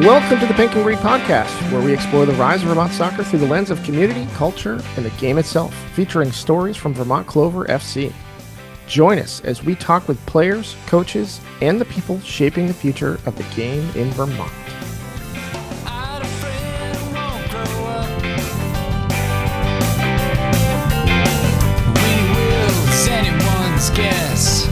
Welcome to the Pink and Green Podcast, where we explore the rise of Vermont soccer through the lens of community, culture, and the game itself, featuring stories from Vermont Clover FC. Join us as we talk with players, coaches, and the people shaping the future of the game in Vermont. Guess.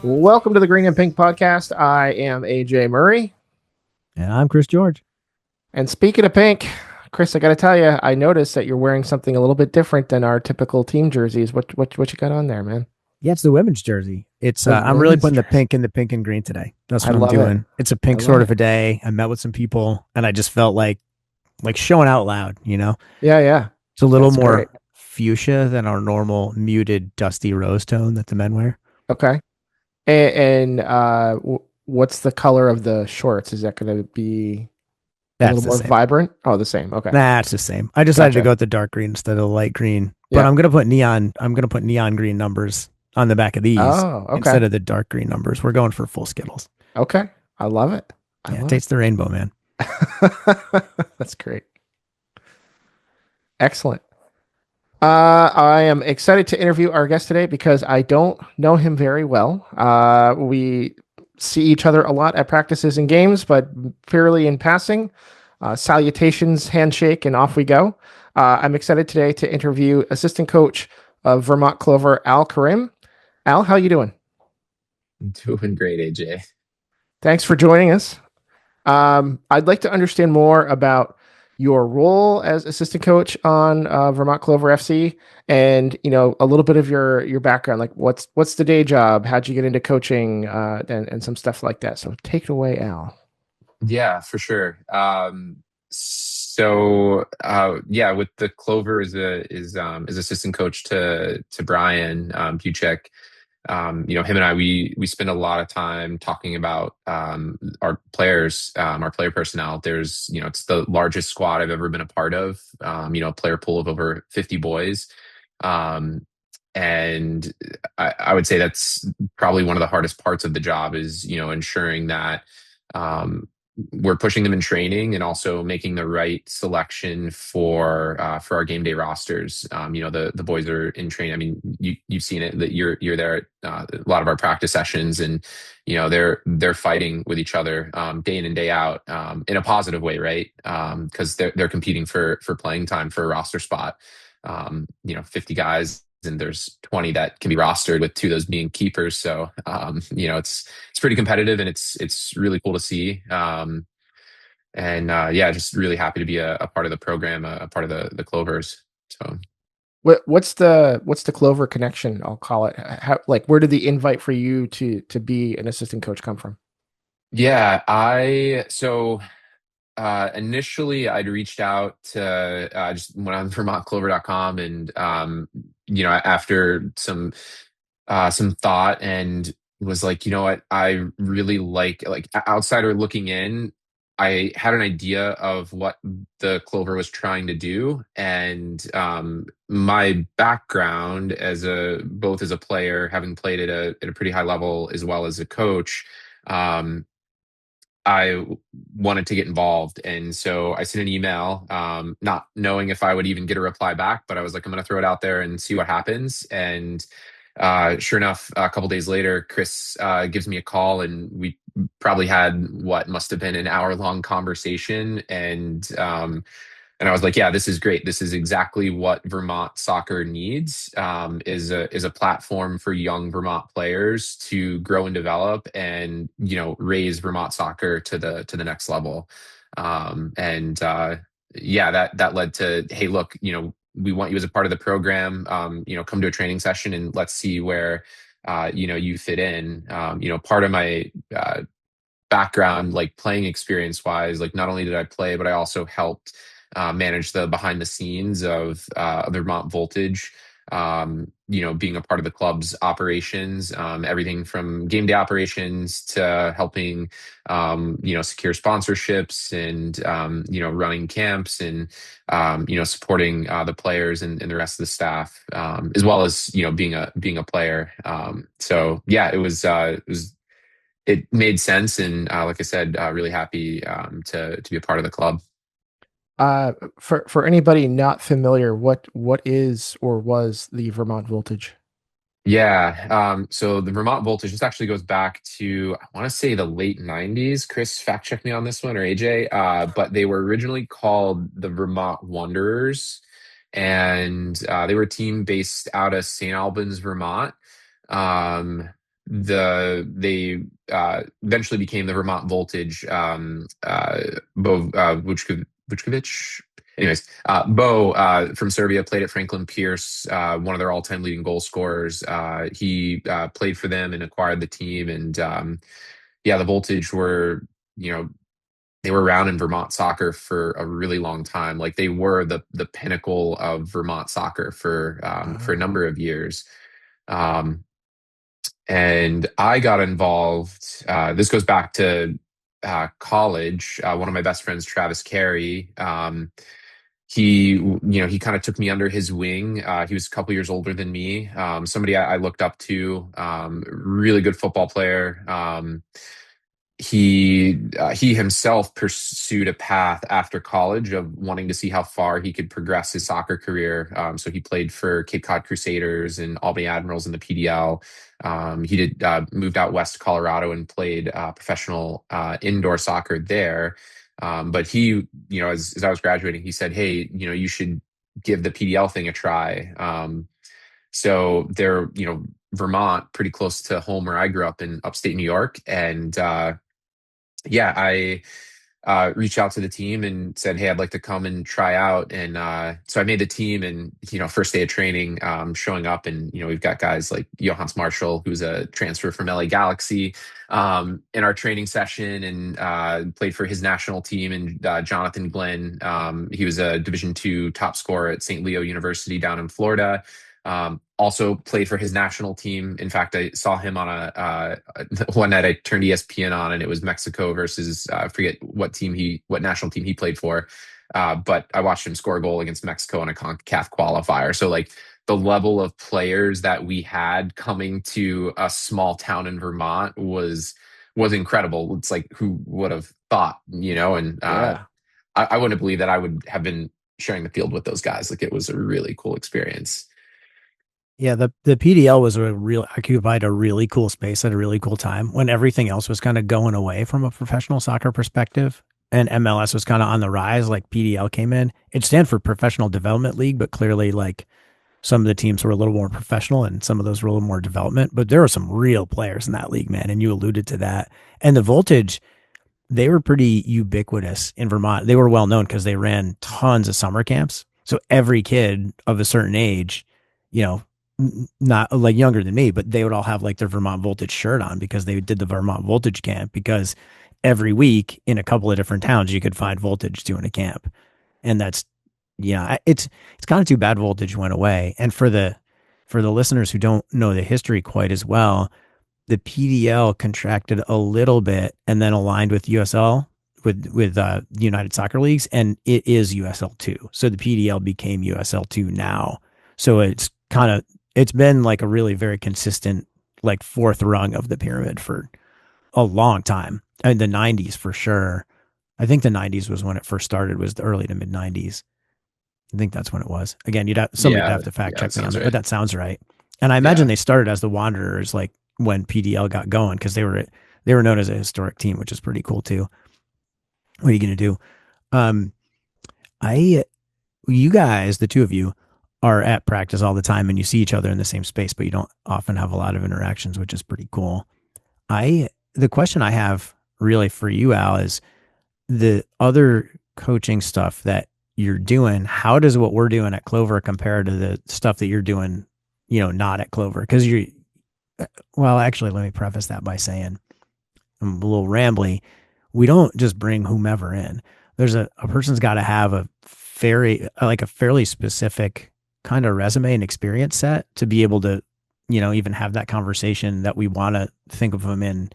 Welcome to the Green and Pink Podcast. I am AJ Murray. And I'm Chris George. And speaking of pink, Chris, I got to tell you, I noticed that you're wearing something a little bit different than our typical team jerseys. What you got on there, man? Yeah, it's the women's jersey. It's I'm really putting the pink in the pink and green today. That's what I'm doing. It's a pink sort of a day. I met with some people and I just felt like showing out loud, you know? Yeah. It's a little more fuchsia than our normal muted dusty rose tone that the men wear. Okay. And what's the color of the shorts? Is that going to be a little more vibrant? Oh, the same. Okay. Nah, it's the same. I decided to go with the dark green instead of the light green. But I'm gonna put neon green numbers on the back of these instead of the dark green numbers. We're going for full Skittles. Okay. I love it. It tastes the rainbow, man. That's great. Excellent. I am excited to interview our guest today because I don't know him very well. We see each other a lot at practices and games, but purely in passing. Salutations, handshake, and off we go. I'm excited today to interview assistant coach of Vermont Clover, Al Karam. Al, how you doing? I'm doing great, AJ. Thanks for joining us. I'd like to understand more about your role as assistant coach on Vermont Clover FC, and a little bit of your background. Like, what's the day job? How'd you get into coaching, and some stuff like that? So take it away, Al. Yeah, for sure. With the Clover is assistant coach to Brian Buchek. Him and I, we spend a lot of time talking about our players, our player personnel. There's, it's the largest squad I've ever been a part of, player pool of over 50 boys. And I would say that's probably one of the hardest parts of the job is, ensuring that we're pushing them in training and also making the right selection for our game day rosters. The boys are in training. I mean, you've seen it, that you're there at a lot of our practice sessions, and they're fighting with each other day in and day out in a positive way, right? Because they're competing for playing time for a roster spot. 50 guys, and there's 20 that can be rostered, with 2 of those being keepers. So, it's pretty competitive, and it's really cool to see. Just really happy to be a part of the program, a part of the Clovers. So, what's the Clover connection? I'll call it. Where did the invite for you to be an assistant coach come from? Yeah, initially I'd reached out to just went on VermontClover.com, and after some thought, and was like, you know what, I really like outsider looking in, I had an idea of what the Clover was trying to do, and my background both as a player, having played at a pretty high level, as well as a coach, I wanted to get involved. And so I sent an email, not knowing if I would even get a reply back, but I was like, I'm going to throw it out there and see what happens. And sure enough, a couple days later, Chris gives me a call, and we probably had what must have been an hour-long conversation. And I was like, yeah, this is great. This is exactly what Vermont soccer needs, is a platform for young Vermont players to grow and develop, and raise Vermont soccer to the next level. That led to, hey, look, we want you as a part of the program. Come to a training session and let's see where you fit in. Part of my background, like playing experience wise, like not only did I play, but I also helped manage the behind the scenes of Vermont Voltage, being a part of the club's operations, everything from game day operations to helping, secure sponsorships and, running camps and, supporting the players and the rest of the staff, as well as, being a player. So yeah, it made sense. And like I said, really happy to be a part of the club. For anybody not familiar, what is or was the Vermont Voltage? Yeah. So the Vermont Voltage, this actually goes back to, I want to say the late 90s. Chris, fact check me on this one, or AJ. But they were originally called the Vermont Wanderers. And they were a team based out of St. Albans, Vermont. Um, they eventually became the Vermont Voltage. Vučković. Anyways, Bo from Serbia played at Franklin Pierce, one of their all-time leading goal scorers. He played for them and acquired the team, and yeah, the Voltage were, they were around in Vermont soccer for a really long time. Like they were the pinnacle of Vermont soccer for a number of years. Um, and I got involved. This goes back to college. One of my best friends, Travis Carey. He kind of took me under his wing. He was a couple years older than me. Somebody I looked up to. Really good football player. He himself pursued a path after college of wanting to see how far he could progress his soccer career. So he played for Cape Cod Crusaders and Albany Admirals in the PDL. He did moved out west to Colorado and played professional indoor soccer there. But he, as I was graduating, he said, "Hey, you should give the PDL thing a try." So they're, Vermont, pretty close to home where I grew up in upstate New York, and yeah, I reached out to the team and said, "Hey, I'd like to come and try out." And so I made the team, and first day of training, showing up, and we've got guys like Johannes Marshall, who's a transfer from LA Galaxy, in our training session, and played for his national team. And Jonathan Glenn, he was a Division II top scorer at St. Leo University down in Florida. Also played for his national team. In fact, I saw him on one night I turned ESPN on, and it was Mexico versus I forget what national team he played for. But I watched him score a goal against Mexico in a CONCACAF qualifier. So like the level of players that we had coming to a small town in Vermont was incredible. It's like, who would have thought, And Yeah. I wouldn't believe that I would have been sharing the field with those guys. Like it was a really cool experience. Yeah, the PDL was occupied a really cool space at a really cool time when everything else was kind of going away from a professional soccer perspective, and MLS was kind of on the rise. Like PDL came in. It stands for Professional Development League, but clearly like some of the teams were a little more professional and some of those were a little more development. But there were some real players in that league, man, and you alluded to that. And the Voltage, they were pretty ubiquitous in Vermont. They were well known because they ran tons of summer camps. So every kid of a certain age, you know, not like younger than me, but they would all have like their Vermont Voltage shirt on because they did the Vermont Voltage camp, because every week in a couple of different towns you could find Voltage doing a camp. And that's, it's kind of too bad Voltage went away. And for the listeners who don't know the history quite as well, the PDL contracted a little bit and then aligned with USL, with United Soccer Leagues, and it is USL2. So the PDL became USL2 now. So it's been like a really very consistent, like fourth rung of the pyramid for a long time. In the 90s for sure. I think the 90s was when it first started, was the early to mid 90s. I think that's when it was. Again, somebody'd have to fact check me on that, but that sounds right. And I imagine they started as the Wanderers, like when PDL got going, because they were known as a historic team, which is pretty cool too. What are you going to do? You guys, the two of you, are at practice all the time and you see each other in the same space, but you don't often have a lot of interactions, which is pretty cool. The question I have really for you, Al, is the other coaching stuff that you're doing. How does what we're doing at Clover compare to the stuff that you're doing, not at Clover? Because actually, let me preface that by saying, I'm a little rambly. We don't just bring whomever in. There's a person's got to have a fairly specific kind of resume and experience set to be able to, even have that conversation that we want to think of him in,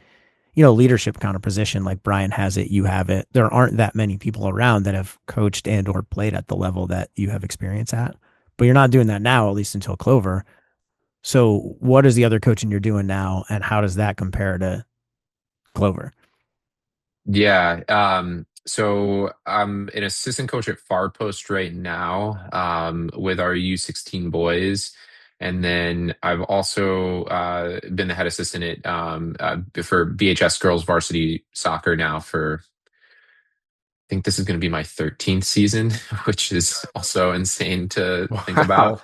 leadership kind of position like Brian has it, you have it. There aren't that many people around that have coached and or played at the level that you have experience at. But you're not doing that now, at least until Clover. So what is the other coaching you're doing now, and how does that compare to Clover? Yeah. So I'm an assistant coach at Far Post right now, with our U16 boys. And then I've also been the head assistant at for BHS girls varsity soccer now for, I think this is going to be my 13th season, which is also insane to think about.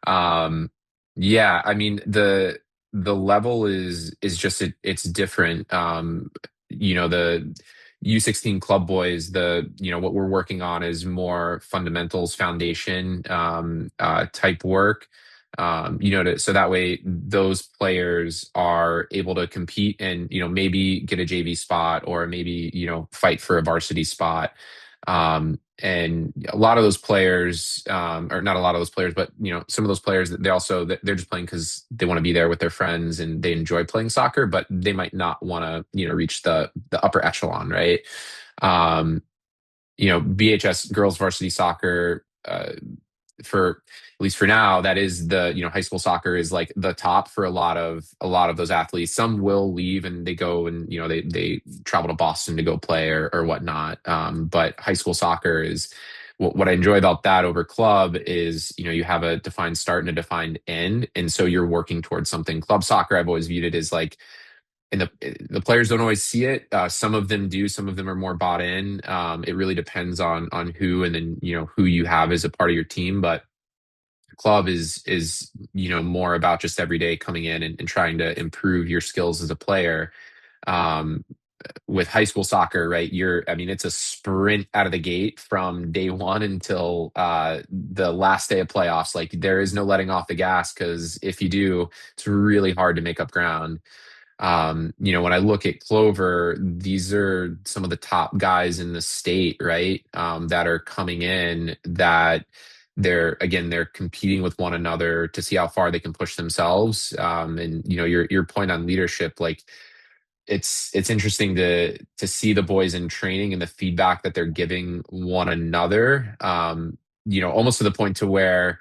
Wow. Um, yeah, I mean the level is just it's different. The U16 club boys, what we're working on is more fundamentals, foundation type work. So that way those players are able to compete and maybe get a JV spot or maybe fight for a varsity spot. And a lot of those players, or not a lot of those players, but some of those players, they're just playing because they want to be there with their friends and they enjoy playing soccer, but they might not want to reach the upper echelon, right? um BHS girls varsity soccer, for at least for now, that is the high school soccer is like the top for a lot of those athletes. Some will leave and they go and they travel to Boston to go play or whatnot. But high school soccer is what I enjoy about that over club is you have a defined start and a defined end, and so you're working towards something. Club soccer, I've always viewed it as like, and the players don't always see it. Some of them do. Some of them are more bought in. It really depends on who, and then who you have as a part of your team. But club is more about just every day coming in and trying to improve your skills as a player. Um, with high school soccer, right? I mean, it's a sprint out of the gate from day one until the last day of playoffs. Like there is no letting off the gas, because if you do, it's really hard to make up ground. When I look at Clover, these are some of the top guys in the state, right? That are coming in, that they're competing with one another to see how far they can push themselves. And your point on leadership, like it's interesting to see the boys in training and the feedback that they're giving one another. Almost to the point to where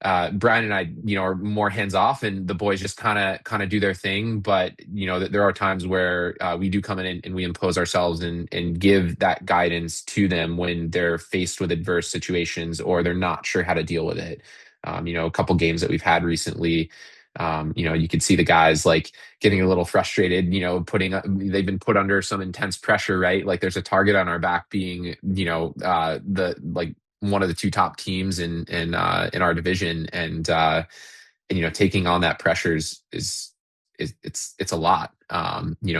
Brian and I, are more hands off, and the boys just kind of do their thing. But there are times where we do come in and we impose ourselves and give that guidance to them when they're faced with adverse situations or they're not sure how to deal with it. A couple games that we've had recently, you could see the guys like getting a little frustrated, they've been put under some intense pressure, right? Like there's a target on our back being, the like one of the two top teams in our division, and taking on that pressure is it's a lot.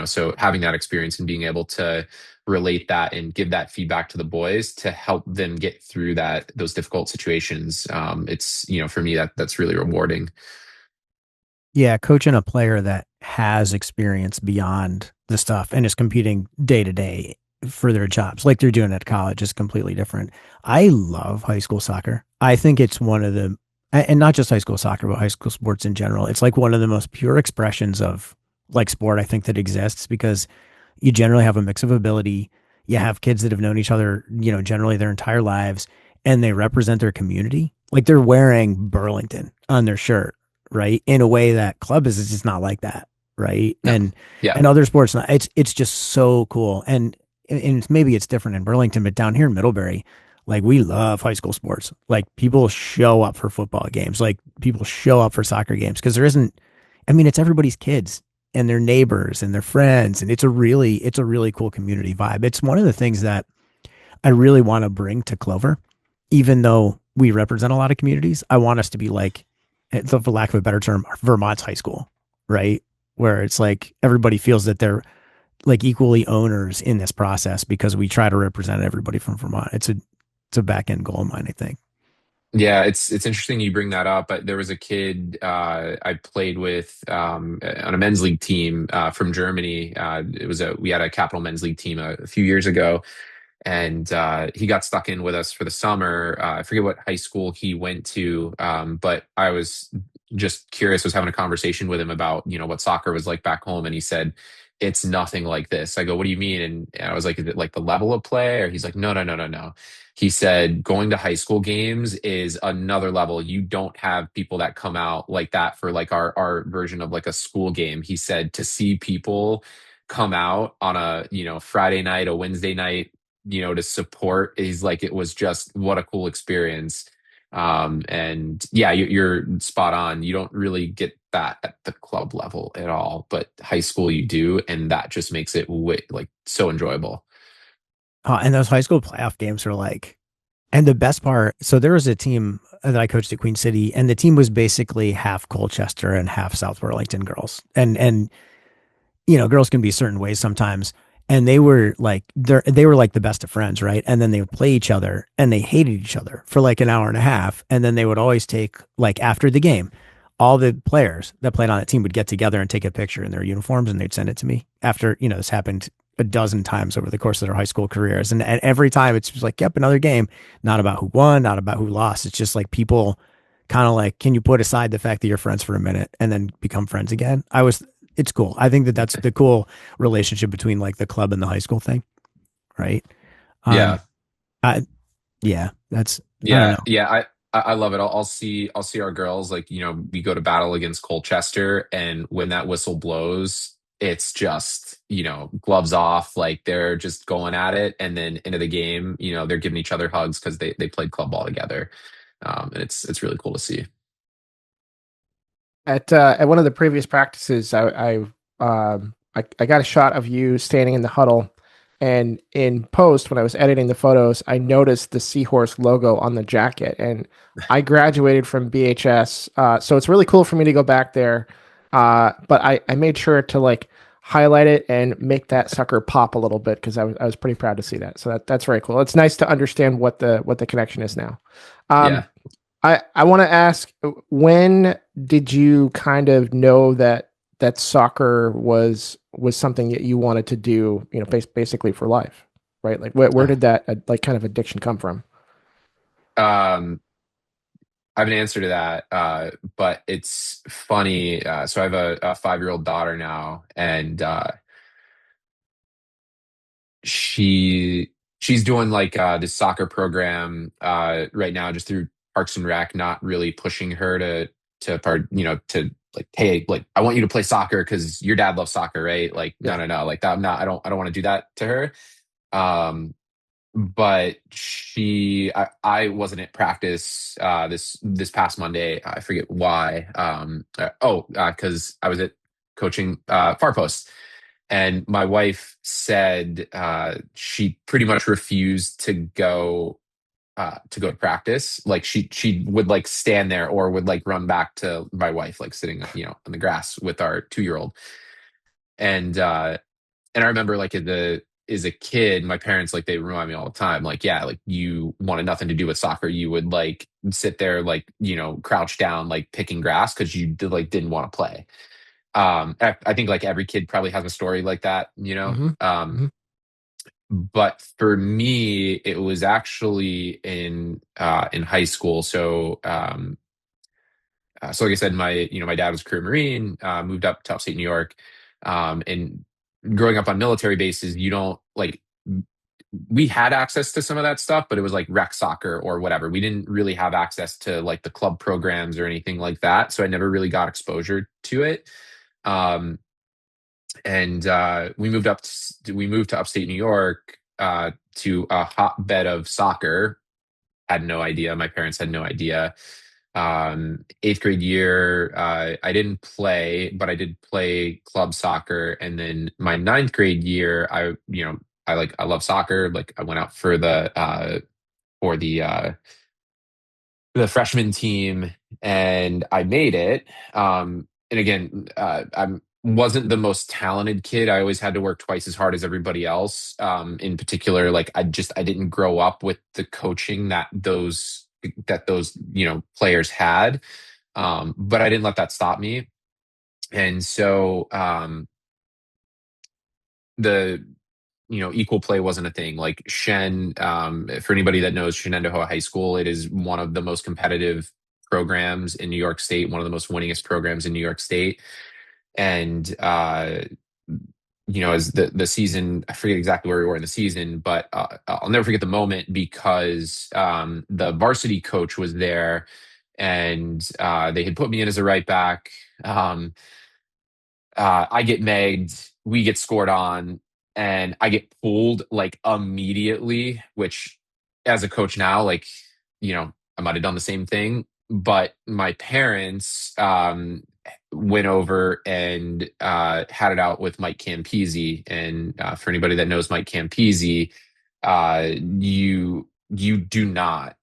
So having that experience and being able to relate that and give that feedback to the boys to help them get through those difficult situations, it's for me that's really rewarding. Yeah, coaching a player that has experience beyond the stuff and is competing day to day for their jobs, like they're doing at college, is completely different. I love high school soccer. I think it's one of the, and not just high school soccer, but high school sports in general. It's like one of the most pure expressions of like sport I think that exists, because you generally have a mix of ability. You have kids that have known each other, generally their entire lives, and they represent their community. Like they're wearing Burlington on their shirt, right? In a way that club is just not like that, right? No. And Yeah. and other sports, not. It's just so cool. And maybe it's different in Burlington, but down here in Middlebury, like we love high school sports. Like people show up for football games, like people show up for soccer games, because there isn't. I mean, it's everybody's kids and their neighbors and their friends, and it's a really cool community vibe. It's one of the things that I really want to bring to Clover, even though we represent a lot of communities. I want us to be like, for lack of a better term, Vermont's high school, right? Where it's like everybody feels that they're like equally owners in this process, because we try to represent everybody from Vermont. It's a back end goal of mine, I think. Yeah, it's interesting you bring that up. But there was a kid I played with on a men's league team from Germany. We had a Capital men's league team a few years ago, and he got stuck in with us for the summer. I forget what high school he went to, but I was just curious. I was having a conversation with him about what soccer was like back home, and he said it's nothing like this. I go, what do you mean? And I was like, is it like the level of play? Or he's like, no, no, no, no, no. He said going to high school games is another level. You don't have people that come out like that for like our version of like a school game. He said to see people come out on a Friday night, a Wednesday night, to support, he's like, it was just what a cool experience. And yeah, you're spot on. You don't really get that at the club level at all, but high school you do, and that just makes it like so enjoyable. And those high school playoff games are like, and the best part, so there was a team that I coached at Queen City, and the team was basically half Colchester and half South Burlington girls. And girls can be certain ways sometimes. And they were like the best of friends, right? And then they would play each other and they hated each other for like an hour and a half. And then they would always take, like, after the game, all the players that played on that team would get together and take a picture in their uniforms and they'd send it to me after, this happened a dozen times over the course of their high school careers. And every time it's just like, yep, another game, not about who won, not about who lost. It's just like people kind of like, can you put aside the fact that you're friends for a minute and then become friends again? It's cool. I think that that's the cool relationship between like the club and the high school thing, right? Um, Yeah. I yeah, that's I don't Yeah, know. yeah, I love it. I'll see our girls, like, we go to battle against Colchester, and when that whistle blows, it's just, gloves off, like they're just going at it, and then into the game, they're giving each other hugs because they played club ball together. And it's really cool to see. At one of the previous practices, I got a shot of you standing in the huddle, and in post when I was editing the photos, I noticed the seahorse logo on the jacket, and I graduated from BHS, so it's really cool for me to go back there. But I made sure to like highlight it and make that sucker pop a little bit because I was pretty proud to see that. So that's very cool. It's nice to understand what the connection is now. Um, Yeah. I want to ask, when did you kind of know that soccer was something that you wanted to do, basically for life, right? Like where did that like kind of addiction come from? Um, I have an answer to that, but it's funny. So I have a 5-year-old daughter now, and she she's doing like this soccer program right now, just through Parks and Rec, not really pushing her to part, to like, hey, like, I want you to play soccer because your dad loves soccer, right? Like, no, Yeah. no, no, like that. I don't want to do that to her. Um, but I wasn't at practice this past Monday. I forget why. Because I was at coaching far post, and my wife said she pretty much refused to go to practice. Like she would like stand there or would like run back to my wife, like sitting on the grass with our 2-year-old. And I remember, like, as a kid, my parents, like, they remind me all the time, like, yeah, like, you wanted nothing to do with soccer. You would like sit there, like, crouch down, like picking grass because you didn't want to play. I think like every kid probably has a story like that, Hmm. Hmm. but for me, it was actually in high school. So like I said, my dad was a career Marine, moved up to upstate New York, and growing up on military bases, you don't like. We had access to some of that stuff, but it was like rec soccer or whatever. We didn't really have access to like the club programs or anything like that, so I never really got exposure to it. Um, and we moved to upstate New York, to a hotbed of soccer. Had no idea. My parents had no idea. Eighth grade year, I didn't play, but I did play club soccer. And then my ninth grade year, I love soccer. Like, I went out for the freshman team, and I made it. And again, I'm wasn't the most talented kid. I always had to work twice as hard as everybody else. In particular, like, I didn't grow up with the coaching that those players had. But I didn't let that stop me. And so the equal play wasn't a thing. Like Shen, for anybody that knows Shenandoah High School, it is one of the most competitive programs in New York State, one of the most winningest programs in New York State. And as the season, I forget exactly where we were in the season, but I'll never forget the moment because the varsity coach was there, and they had put me in as a right back. I get megged, we get scored on, and I get pulled like immediately, which as a coach now, like, I might have done the same thing. But my parents went over and had it out with Mike Campese. And for anybody that knows Mike Campese, you do not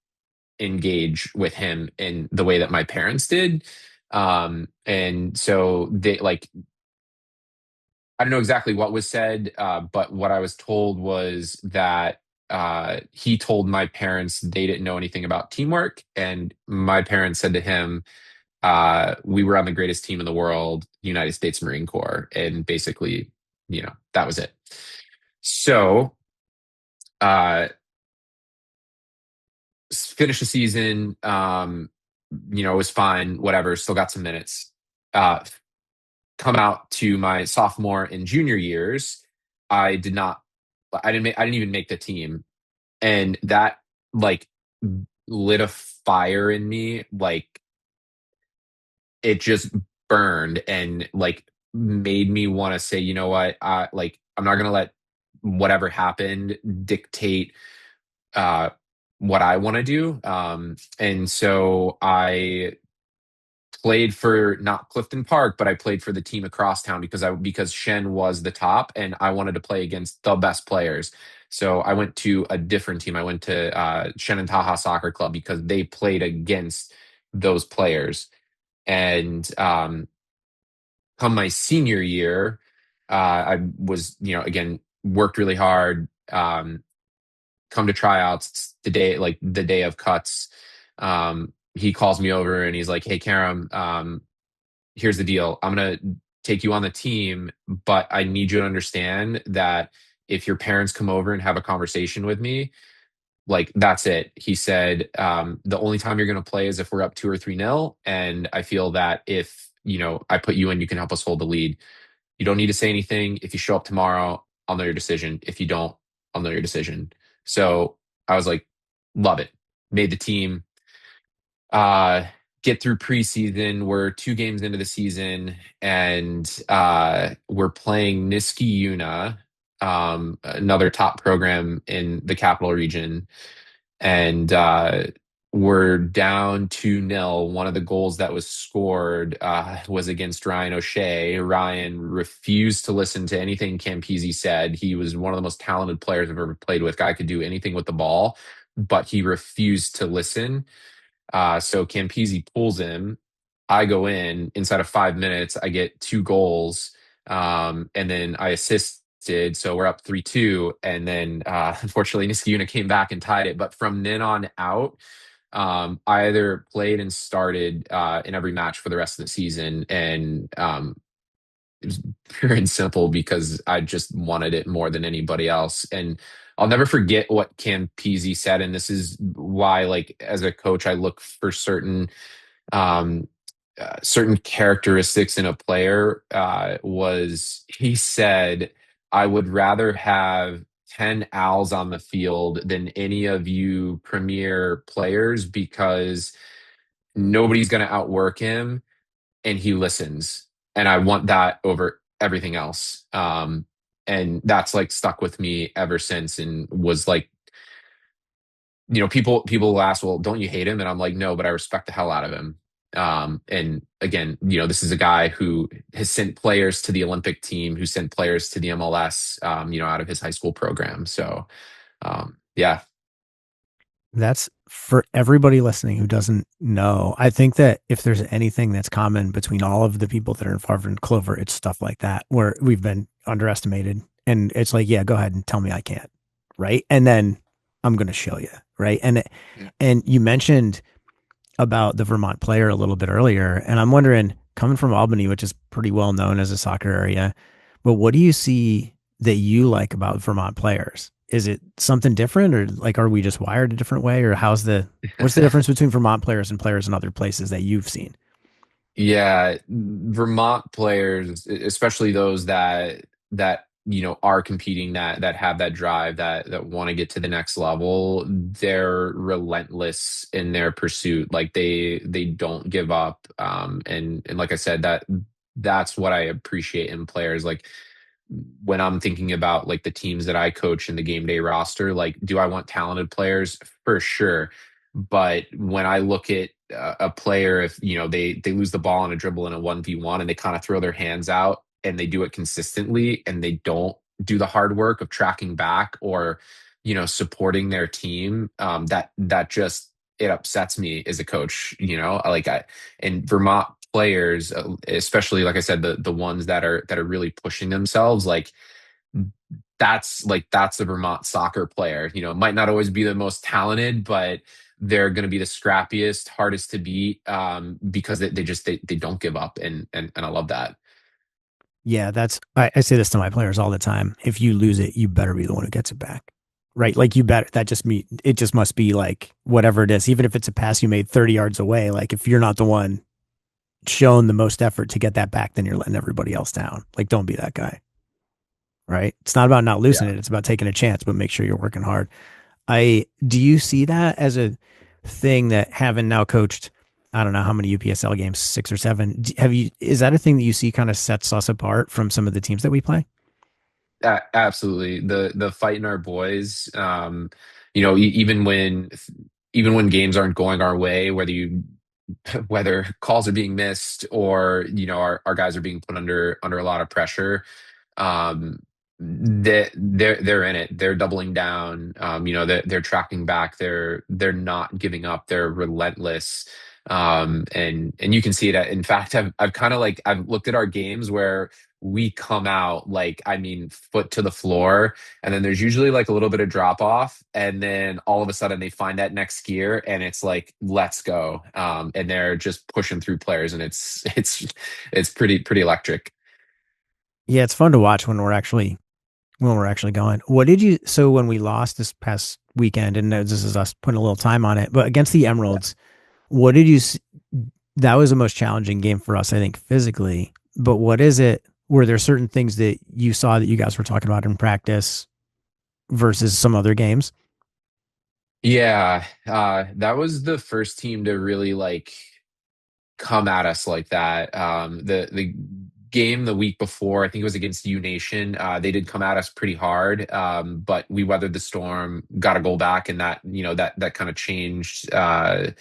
engage with him in the way that my parents did. And so they like I don't know exactly what was said, but what I was told was that he told my parents they didn't know anything about teamwork, and my parents said to him, "We were on the greatest team in the world, United States Marine Corps," and basically, that was it. So, uh, finish the season. It was fine, whatever. Still got some minutes. Uh, Come out to my sophomore and junior years, I did not I didn't even make the team. And that like lit a fire in me, like it just burned and like made me want to say, you know what, I'm not gonna let whatever happened dictate uh what I want to do. And so I played for not Clifton Park, but I played for the team across town because Shen was the top and I wanted to play against the best players. So I went to a different team. I went to Shen and Taha Soccer Club because they played against those players. And come my senior year, I was, again, worked really hard. Come to tryouts the day of cuts. He calls me over and he's like, "Hey, Karam, here's the deal. I'm going to take you on the team, but I need you to understand that if your parents come over and have a conversation with me, like that's it." He said, "The only time you're going to play is if we're up 2 or 3 nil. And I feel that if, I put you in, you can help us hold the lead. You don't need to say anything. If you show up tomorrow, I'll know your decision. If you don't, I'll know your decision." So I was like, love it. Made the team. Uh, get through preseason. We're 2 games into the season, and we're playing Niskayuna, another top program in the capital region, and we're down 2-0. One of the goals that was scored was against Ryan O'Shea. Ryan refused to listen to anything Campese said. He was one of the most talented players I've ever played with. Guy could do anything with the ball, but he refused to listen. So Campese pulls him. I go in inside of 5 minutes. I get 2 goals, and then I assisted. So we're up 3-2. And then unfortunately, Niskayuna came back and tied it. But from then on out, I either played and started in every match for the rest of the season. And it was pure and simple because I just wanted it more than anybody else. And I'll never forget what Campese said. And this is why, like, as a coach, I look for um, certain characteristics in a player. Was he said, "I would rather have 10 owls on the field than any of you premier players because nobody's going to outwork him and he listens. And I want that over everything else." And that's like stuck with me ever since and was like, people will ask, "Well, don't you hate him?" And I'm like, "No, but I respect the hell out of him." And again, this is a guy who has sent players to the Olympic team, who sent players to the MLS, out of his high school program. So, yeah. That's for everybody listening who doesn't know. I think that if there's anything that's common between all of the people that are in Vermont Clover, it's stuff like that where we've been underestimated. And it's like, yeah, go ahead and tell me I can't. Right. And then I'm going to show you. Right. And you mentioned about the Vermont player a little bit earlier. And I'm wondering, coming from Albany, which is pretty well known as a soccer area, but what do you see that you like about Vermont players? Is it something different, or like are we just wired a different way, or what's the difference between Vermont players in other places that you've seen? Yeah, Vermont players, especially those that are competing, that have that drive, that want to get to the next level, they're relentless in their pursuit. Like they don't give up. And like I said, that's what I appreciate in players. Like when I'm thinking about like the teams that I coach in the game day roster, like do I want talented players? For sure. But when I look at a player, if they lose the ball on a dribble in a 1v1 and they kind of throw their hands out and they do it consistently and they don't do the hard work of tracking back or supporting their team, that just it upsets me as a coach. Like I and Vermont players, especially like I said, the ones that are really pushing themselves, like that's the Vermont soccer player. It might not always be the most talented, but they're going to be the scrappiest, hardest to beat, because they don't give up, and I love that. Yeah, I say this to my players all the time. If you lose it, you better be the one who gets it back. Right? Like you better it just must be like whatever it is, even if it's a pass you made 30 yards away, like if you're not the one shown the most effort to get that back, then you're letting everybody else down. Like don't be that guy. Right? It's not about not losing Yeah. it, it's about taking a chance, but make sure you're working hard. I Do you see that as a thing that having now coached I don't know how many UPSL games, 6 or 7. Have you is that a thing that you see kind of sets us apart from some of the teams that we play? Absolutely. The fight in our boys, even when games aren't going our way, whether calls are being missed or our guys are being put under a lot of pressure, um they're in it, they're doubling down, they're tracking back, they're not giving up, they're relentless. And you can see it in fact, I've kind of like I've looked at our games where we come out, like, I mean, foot to the floor, and then there's usually like a little bit of drop off, and then all of a sudden they find that next gear and it's like let's go, and they're just pushing through players, and it's pretty electric. Yeah, it's fun to watch when we're actually going. What did you so when we lost this past weekend, and this is us putting a little time on it, but against the Emeralds, what did you that was the most challenging game for us, I think, physically. But what is it? Were there certain things that you saw that you guys were talking about in practice versus some other games? Yeah, that was the first team to really like come at us like that. The game the week before, I think it was against U Nation. They did come at us pretty hard, but we weathered the storm, got a goal back, and that kind of changed the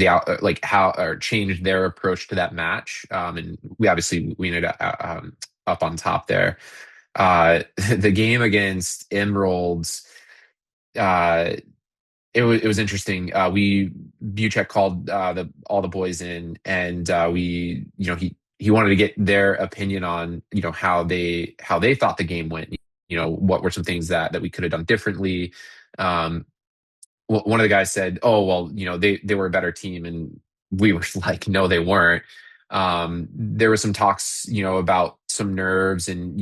out like how or changed their approach to that match. And we ended up on top there. The game against Emeralds. Uh, it was interesting. We Buchek called all the boys in, and we he wanted to get their opinion on how they thought the game went. What were some things that we could have done differently. Um, One of the guys said, "Oh well, they were a better team," and we were like, "No, they weren't." There were some talks, about some nerves, and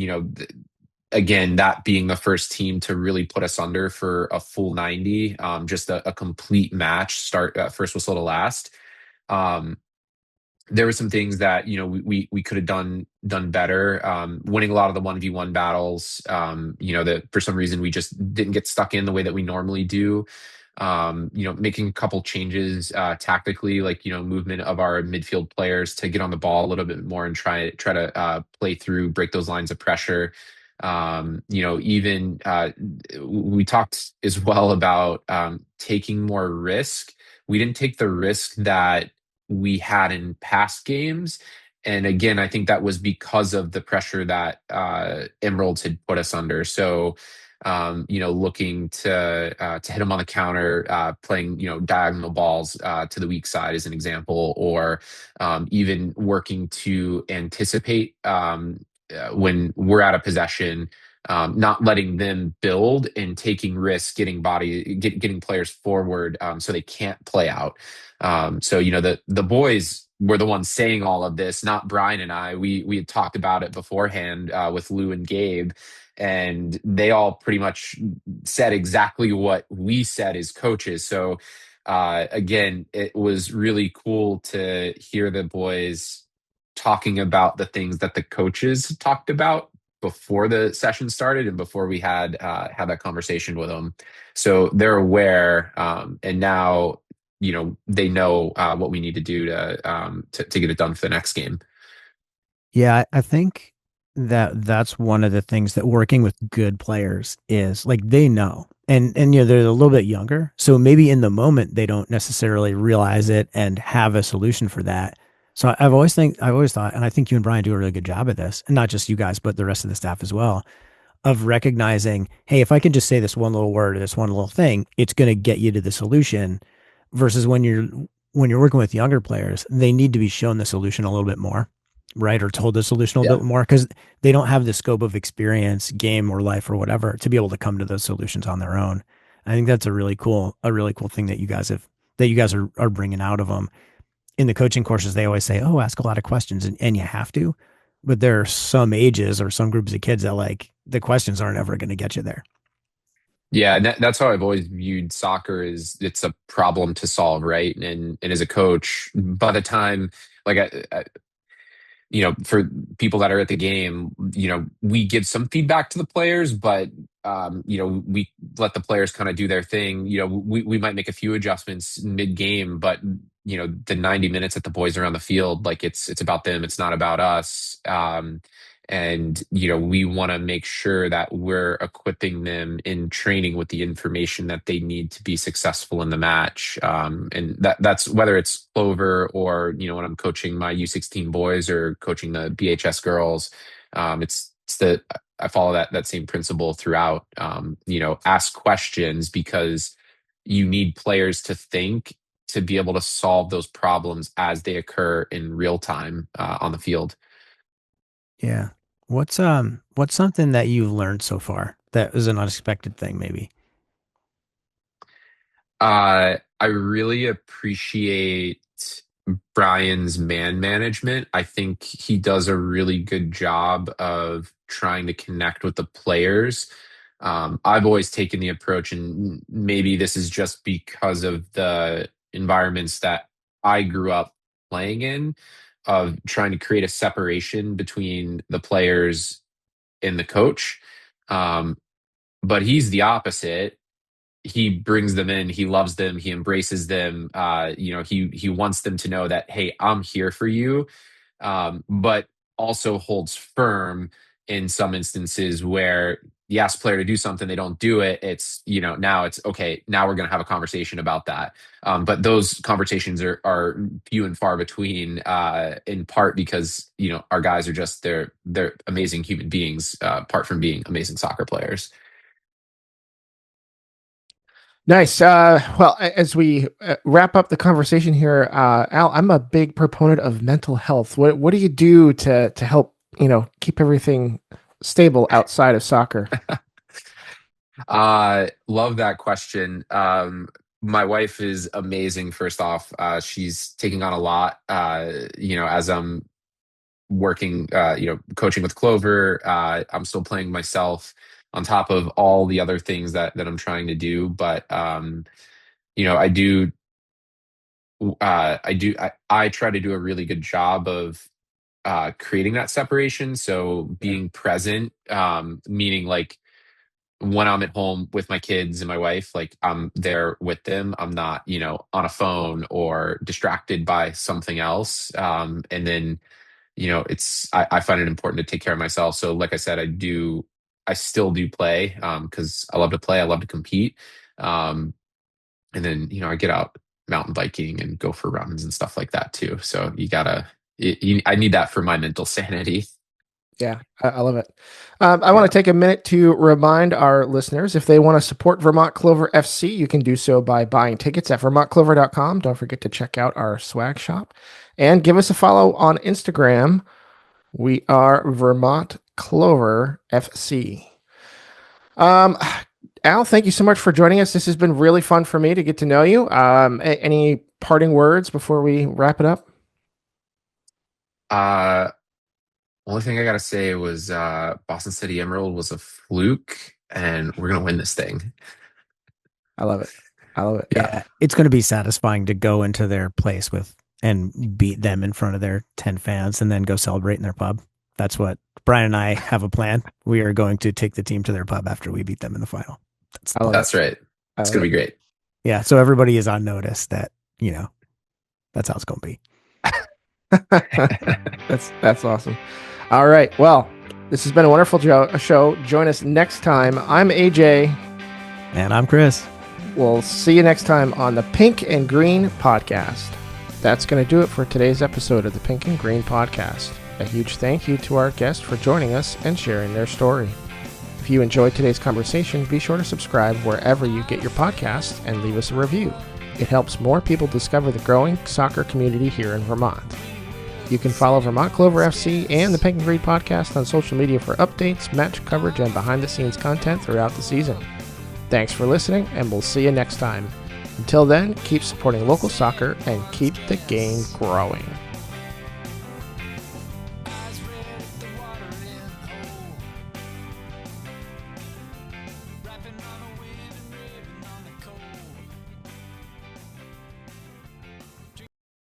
again, that being the first team to really put us under for a full 90, just a complete match, start first whistle to last. Um, there were some things that we could have done better, winning a lot of the 1v1 battles, that for some reason we just didn't get stuck in the way that we normally do. Making a couple changes tactically, like movement of our midfield players to get on the ball a little bit more and try to play through, break those lines of pressure. Even we talked as well about taking more risk. We didn't take the risk that we had in past games. And again, I think that was because of the pressure that Emeralds had put us under. So, looking to hit them on the counter, playing diagonal balls to the weak side as an example, or even working to anticipate when we're out of possession, not letting them build and taking risks, getting players forward, so they can't play out. So the boys were the ones saying all of this, not Brian and I. We had talked about it beforehand with Lou and Gabe, and they all pretty much said exactly what we said as coaches. So again, it was really cool to hear the boys talking about the things that the coaches talked about before the session started and before we had that conversation with them. So they're aware, and now they know what we need to do to get it done for the next game. Yeah, I think that that's one of the things that working with good players is like they know. And they're a little bit younger, so maybe in the moment they don't necessarily realize it and have a solution for that. So I've always thought, and I think you and Brian do a really good job at this, and not just you guys, but the rest of the staff as well, of recognizing, hey, if I can just say this one little word or this one little thing, it's going to get you to the solution. Versus when you're working with younger players, they need to be shown the solution a little bit more, right? Or told the solution a little Yeah. bit more because they don't have the scope of experience, game or life or whatever to be able to come to those solutions on their own. I think that's a really cool thing that you guys are bringing out of them. In the coaching courses, they always say, oh, ask a lot of questions and you have to, but there are some ages or some groups of kids that like the questions aren't ever going to get you there. Yeah, and that's how I've always viewed soccer is it's a problem to solve, right? And as a coach, by the time like for people that are at the game, we give some feedback to the players, but we let the players kind of do their thing. We might make a few adjustments mid game, but the 90 minutes that the boys are on the field, like it's about them, it's not about us. And we want to make sure that we're equipping them in training with the information that they need to be successful in the match. And that's whether it's Clover or when I'm coaching my U16 boys or coaching the BHS girls. It's the I follow that same principle throughout. Ask questions because you need players to think to be able to solve those problems as they occur in real time on the field. Yeah. What's something that you've learned so far that was an unexpected thing, maybe? I really appreciate Brian's man management. I think he does a really good job of trying to connect with the players. I've always taken the approach, and maybe this is just because of the environments that I grew up playing in, of trying to create a separation between the players and the coach. Um, but he's the opposite. He brings them in, he loves them, he embraces them. He wants them to know that, hey, I'm here for you, but also holds firm in some instances where you ask a player to do something, they don't do it. It's now it's okay. Now we're going to have a conversation about that. But those conversations are few and far between, in part because our guys are just they're amazing human beings, apart from being amazing soccer players. Nice. Well, as we wrap up the conversation here, Al, I'm a big proponent of mental health. What do you do to help keep everything stable outside of soccer? Love that question. My wife is amazing. First off, she's taking on a lot. As I'm working, coaching with Clover, I'm still playing myself on top of all the other things that I'm trying to do. But I do, I try to do a really good job of creating that separation. So being present, meaning like when I'm at home with my kids and my wife, like I'm there with them. I'm not, on a phone or distracted by something else. And then, I find it important to take care of myself. So like I said, I still do play, because I love to play. I love to compete. Um, and then, I get out mountain biking and go for runs and stuff like that too. So I need that for my mental sanity. Yeah, I love it. I want Yeah. to take a minute to remind our listeners if they want to support Vermont Clover FC, you can do so by buying tickets at vermontclover.com. Don't forget to check out our swag shop and give us a follow on Instagram. We are Vermont Clover FC. Um, Al, thank you so much for joining us. This has been really fun for me to get to know you. Any parting words before we wrap it up? Only thing I gotta say was Boston City Emerald was a fluke, and we're gonna win this thing. I love it. I love it. Yeah, it's going to be satisfying to go into their place with and beat them in front of their 10 fans and then go celebrate in their pub. That's what Brian and I have a plan. We are going to take the team to their pub after we beat them in the final. I love That's right. I It's love gonna it. be great. Yeah, so everybody is on notice that, that's how it's going to be. That's awesome. All right. Well, this has been a wonderful show. Join us next time. I'm AJ. And I'm Chris. We'll see you next time on the Pink and Green Podcast. That's going to do it for today's episode of the Pink and Green Podcast. A huge thank you to our guests for joining us and sharing their story. If you enjoyed today's conversation, be sure to subscribe wherever you get your podcasts and leave us a review. It helps more people discover the growing soccer community here in Vermont. You can follow Vermont Clover FC and the Pink and Green Podcast on social media for updates, match coverage, and behind-the-scenes content throughout the season. Thanks for listening, and we'll see you next time. Until then, keep supporting local soccer and keep the game growing.